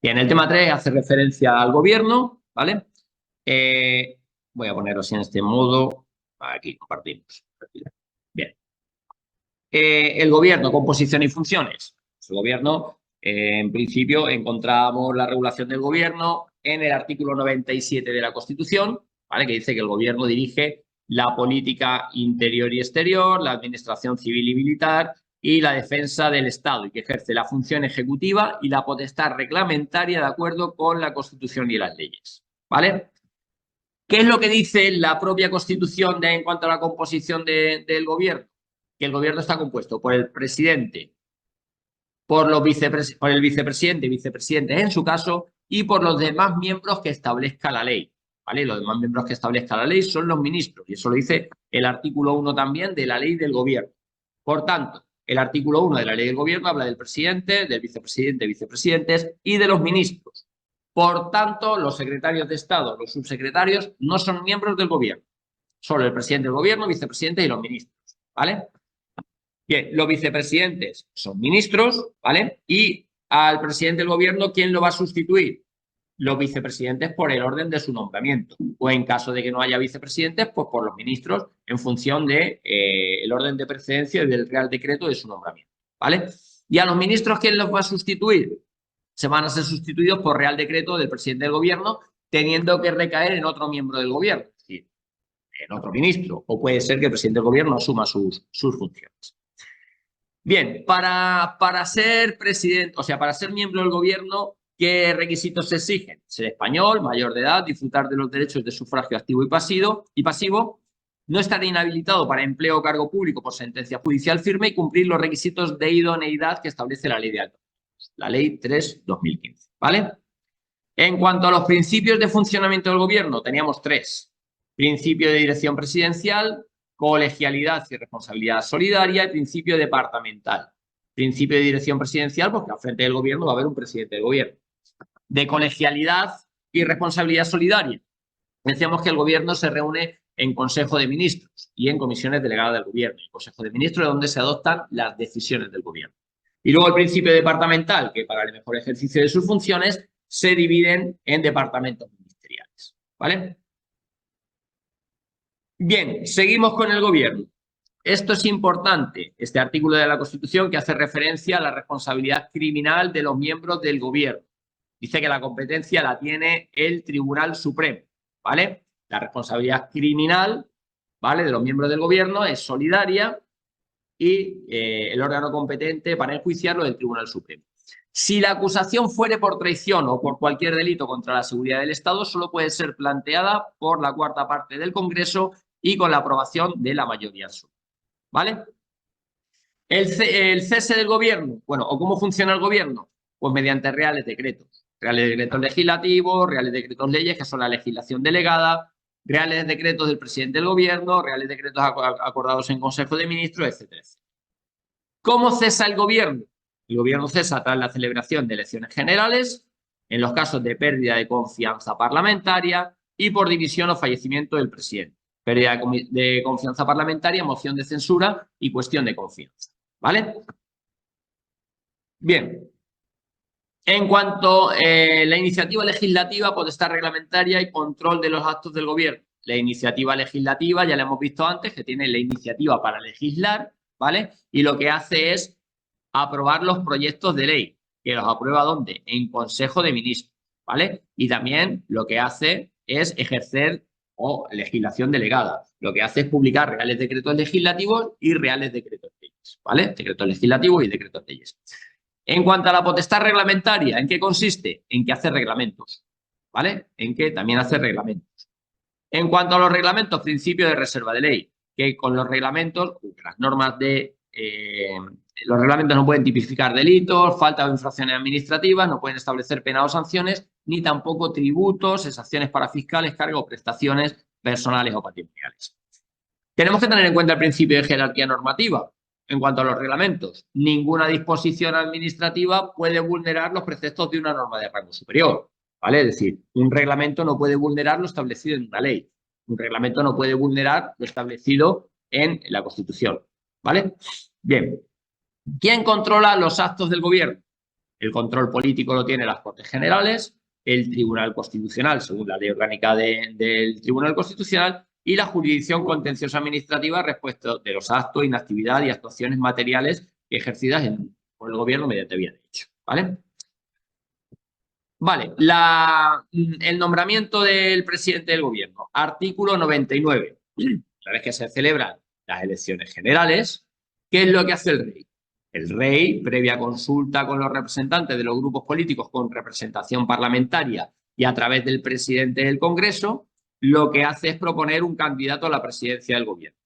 Bien, el tema 3 hace referencia al gobierno, ¿vale? Voy a poneros en este modo. Aquí compartimos. Bien. El gobierno, composición y funciones. El gobierno, en principio, encontramos la regulación del gobierno en el artículo 97 de la Constitución, ¿vale? Que dice que el gobierno dirige la política interior y exterior, la administración civil y militar y la defensa del Estado, y que ejerce la función ejecutiva y la potestad reglamentaria de acuerdo con la Constitución y las leyes, ¿vale? ¿Qué es lo que dice la propia Constitución en cuanto a la composición del gobierno? Que el gobierno está compuesto por el presidente, por el vicepresidente y vicepresidentes en su caso, y por los demás miembros que establezca la ley, ¿vale? Los demás miembros que establezca la ley son los ministros, y eso lo dice el artículo 1 también de la ley del gobierno. Por tanto, el artículo 1 de la ley del gobierno habla del presidente, del vicepresidente, vicepresidentes y de los ministros. Por tanto, los secretarios de Estado, los subsecretarios, no son miembros del gobierno. Solo el presidente del gobierno, vicepresidente y los ministros, ¿vale? Bien, los vicepresidentes son ministros, ¿vale? Y al presidente del gobierno, ¿quién lo va a sustituir? Los vicepresidentes por el orden de su nombramiento. O en caso de que no haya vicepresidentes, pues por los ministros en función de el orden de precedencia y del Real Decreto de su nombramiento, ¿vale? Y a los ministros, ¿quién los va a sustituir? Se van a ser sustituidos por Real Decreto del presidente del gobierno, teniendo que recaer en otro miembro del gobierno, es decir, en otro ministro. O puede ser que el presidente del gobierno asuma sus funciones. Bien, para ser presidente, o sea, para ser miembro del gobierno, ¿qué requisitos se exigen? Ser español, mayor de edad, disfrutar de los derechos de sufragio activo y pasivo, no estar inhabilitado para empleo o cargo público por sentencia judicial firme y cumplir los requisitos de idoneidad que establece la ley de altos cargos, la ley 3/2015, ¿vale? En cuanto a los principios de funcionamiento del gobierno, teníamos 3. Principio de dirección presidencial, colegialidad y responsabilidad solidaria y principio departamental. Principio de dirección presidencial, porque al frente del gobierno va a haber un presidente del gobierno. De colegialidad y responsabilidad solidaria. Decíamos que el gobierno se reúne en Consejo de Ministros y en comisiones delegadas del gobierno. El Consejo de Ministros es donde se adoptan las decisiones del gobierno. Y luego el principio departamental, que para el mejor ejercicio de sus funciones se dividen en departamentos ministeriales, ¿vale? Bien, seguimos con el gobierno. Esto es importante, este artículo de la Constitución que hace referencia a la responsabilidad criminal de los miembros del gobierno. Dice que la competencia la tiene el Tribunal Supremo, ¿vale? La responsabilidad criminal, ¿vale?, de los miembros del gobierno es solidaria y el órgano competente para enjuiciarlo es el Tribunal Supremo. Si la acusación fuere por traición o por cualquier delito contra la seguridad del Estado, solo puede ser planteada por la cuarta parte del Congreso y con la aprobación de la mayoría absoluta, ¿vale? El cese del gobierno, bueno, ¿o cómo funciona el gobierno? Pues mediante reales decretos legislativos, reales decretos leyes, que son la legislación delegada, reales decretos del presidente del gobierno, reales decretos acordados en Consejo de Ministros, etcétera, etcétera. ¿Cómo cesa el gobierno? El gobierno cesa tras la celebración de elecciones generales, en los casos de pérdida de confianza parlamentaria y por división o fallecimiento del presidente. Pérdida de confianza parlamentaria, moción de censura y cuestión de confianza, ¿vale? Bien. En cuanto a la iniciativa legislativa, potestad reglamentaria y control de los actos del gobierno. La iniciativa legislativa, ya la hemos visto antes, que tiene la iniciativa para legislar, ¿vale? Y lo que hace es aprobar los proyectos de ley, que los aprueba ¿dónde? En Consejo de Ministros, ¿vale? Y también lo que hace es ejercer legislación delegada. Lo que hace es publicar reales decretos legislativos y reales decretos leyes, ¿vale? Decretos legislativos y decretos leyes. En cuanto a la potestad reglamentaria, ¿en qué consiste? En que hace reglamentos, ¿vale? En que también hace reglamentos. En cuanto a los reglamentos, principio de reserva de ley, que con los reglamentos, las normas de... los reglamentos no pueden tipificar delitos, falta o infracciones administrativas, no pueden establecer penas o sanciones, ni tampoco tributos, exacciones para fiscales, cargos o prestaciones personales o patrimoniales. Tenemos que tener en cuenta el principio de jerarquía normativa. En cuanto a los reglamentos, ninguna disposición administrativa puede vulnerar los preceptos de una norma de rango superior, ¿vale? Es decir, un reglamento no puede vulnerar lo establecido en una ley. Un reglamento no puede vulnerar lo establecido en la Constitución, ¿vale? Bien. ¿Quién controla los actos del gobierno? El control político lo tiene las Cortes Generales, el Tribunal Constitucional, según la ley orgánica del Tribunal Constitucional, y la jurisdicción contenciosa administrativa respecto de los actos, inactividad y actuaciones materiales ejercidas por el gobierno mediante vía de hecho, ¿vale? Vale, el nombramiento del presidente del gobierno. Artículo 99. Una vez que se celebran las elecciones generales, ¿qué es lo que hace el rey? El rey, previa consulta con los representantes de los grupos políticos con representación parlamentaria y a través del presidente del Congreso, lo que hace es proponer un candidato a la presidencia del gobierno.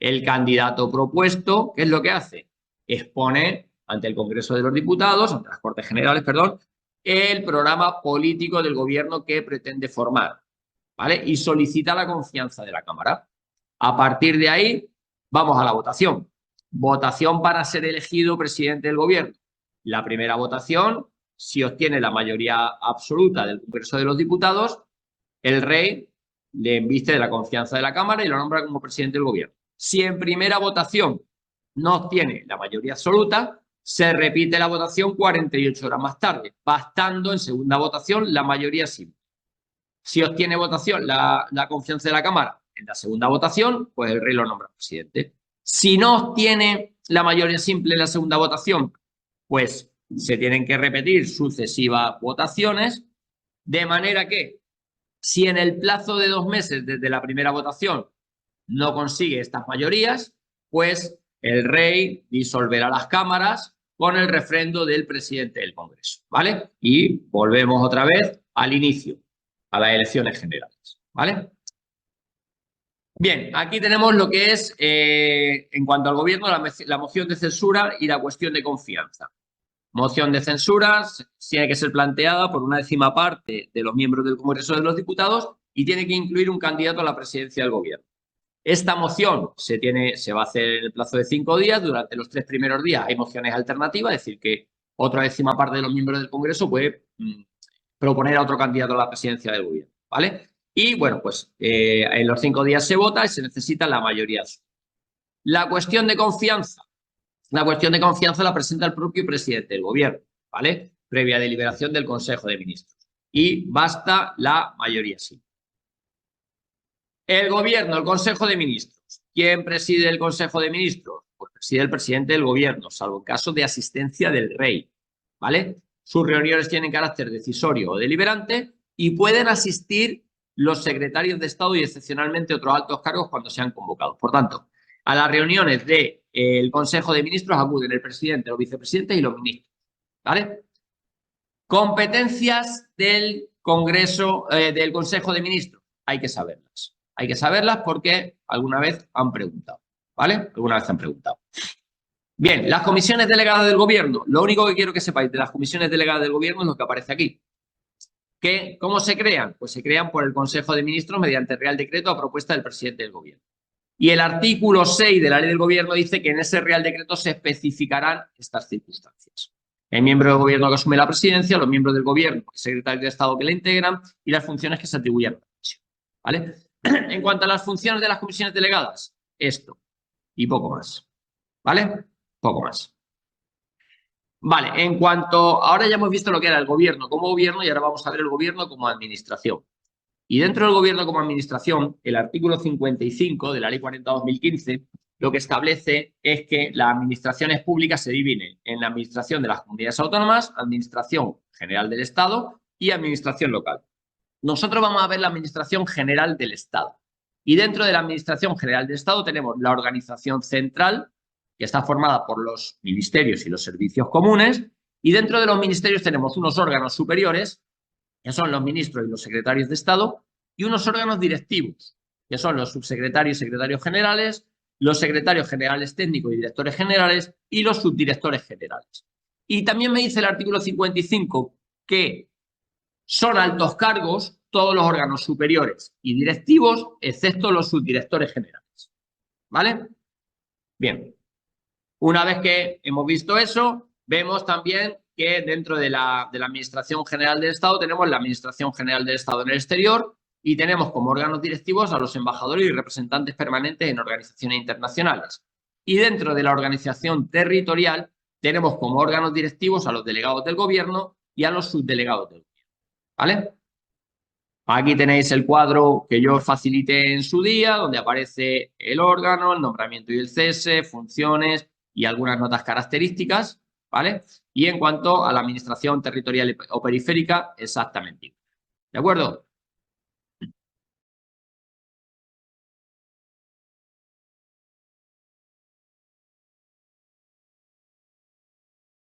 El candidato propuesto, ¿qué es lo que hace? Expone ante el Congreso de los Diputados, ante las Cortes Generales, perdón, el programa político del gobierno que pretende formar, ¿vale? Y solicita la confianza de la Cámara. A partir de ahí, vamos a la votación. Votación para ser elegido presidente del gobierno. La primera votación, si obtiene la mayoría absoluta del Congreso de los Diputados, el rey le embiste de la confianza de la Cámara y lo nombra como presidente del gobierno. Si en primera votación no obtiene la mayoría absoluta, se repite la votación 48 horas más tarde, bastando en segunda votación la mayoría simple. Si obtiene votación la confianza de la Cámara en la segunda votación, pues el rey lo nombra presidente. Si no obtiene la mayoría simple en la segunda votación, pues se tienen que repetir sucesivas votaciones, de manera que si en el plazo de 2 meses desde la primera votación no consigue estas mayorías, pues el rey disolverá las cámaras con el refrendo del presidente del Congreso, ¿vale? Y volvemos otra vez al inicio, a las elecciones generales, ¿vale? Bien, aquí tenemos lo que es, en cuanto al gobierno, la moción de censura y la cuestión de confianza. Moción de censura tiene que ser planteada por una 1/10 parte de los miembros del Congreso de los Diputados y tiene que incluir un candidato a la presidencia del gobierno. Esta moción se va a hacer en el plazo de 5 días. Durante los 3 primeros días hay mociones alternativas, es decir, que otra 1/10 parte de los miembros del Congreso puede proponer a otro candidato a la presidencia del gobierno, ¿vale? Y, bueno, pues en los 5 días se vota y se necesita la mayoría. La cuestión de confianza. La cuestión de confianza la presenta el propio presidente del gobierno, ¿vale? Previa deliberación del Consejo de Ministros. Y basta la mayoría simple. El gobierno, el Consejo de Ministros. ¿Quién preside el Consejo de Ministros? Pues preside el presidente del gobierno, salvo en caso de asistencia del rey, ¿vale? Sus reuniones tienen carácter decisorio o deliberante y pueden asistir los secretarios de Estado y excepcionalmente otros altos cargos cuando sean convocados. Por tanto, a las reuniones del Consejo de Ministros acuden el presidente, los vicepresidentes y los ministros, ¿vale? Competencias del Congreso, del Consejo de Ministros. Hay que saberlas. Hay que saberlas porque alguna vez han preguntado, ¿vale? Alguna vez han preguntado. Bien, las comisiones delegadas del gobierno. Lo único que quiero que sepáis de las comisiones delegadas del gobierno es lo que aparece aquí. ¿Cómo se crean? Pues se crean por el Consejo de Ministros mediante Real Decreto a propuesta del presidente del gobierno. Y el artículo 6 de la ley del gobierno dice que en ese Real Decreto se especificarán estas circunstancias. El miembro del gobierno que asume la presidencia, los miembros del gobierno, el secretario de Estado que la integran y las funciones que se atribuyen a la comisión, ¿vale? En cuanto a las funciones de las comisiones delegadas, esto y poco más, ¿vale? Poco más. Vale, en cuanto... Ahora ya hemos visto lo que era el gobierno como gobierno y ahora vamos a ver el gobierno como administración. Y dentro del gobierno como administración, el artículo 55 de la Ley 40/2015 lo que establece es que las administraciones públicas se dividen en la administración de las comunidades autónomas, administración general del Estado y administración local. Nosotros vamos a ver la administración general del Estado. Y dentro de la administración general del Estado tenemos la organización central, que está formada por los ministerios y los servicios comunes, y dentro de los ministerios tenemos unos órganos superiores, que son los ministros y los secretarios de Estado, y unos órganos directivos, que son los subsecretarios y secretarios generales, los secretarios generales técnicos y directores generales, y los subdirectores generales. Y también me dice el artículo 55 que son altos cargos todos los órganos superiores y directivos, excepto los subdirectores generales, ¿vale? Bien. Una vez que hemos visto eso, vemos también que dentro de la Administración General del Estado tenemos la Administración General del Estado en el exterior y tenemos como órganos directivos a los embajadores y representantes permanentes en organizaciones internacionales. Y dentro de la organización territorial tenemos como órganos directivos a los delegados del gobierno y a los subdelegados del gobierno, ¿vale? Aquí tenéis el cuadro que yo facilité en su día, donde aparece el órgano, el nombramiento y el cese, funciones y algunas notas características, ¿vale? Y en cuanto a la administración territorial o periférica, exactamente. ¿De acuerdo?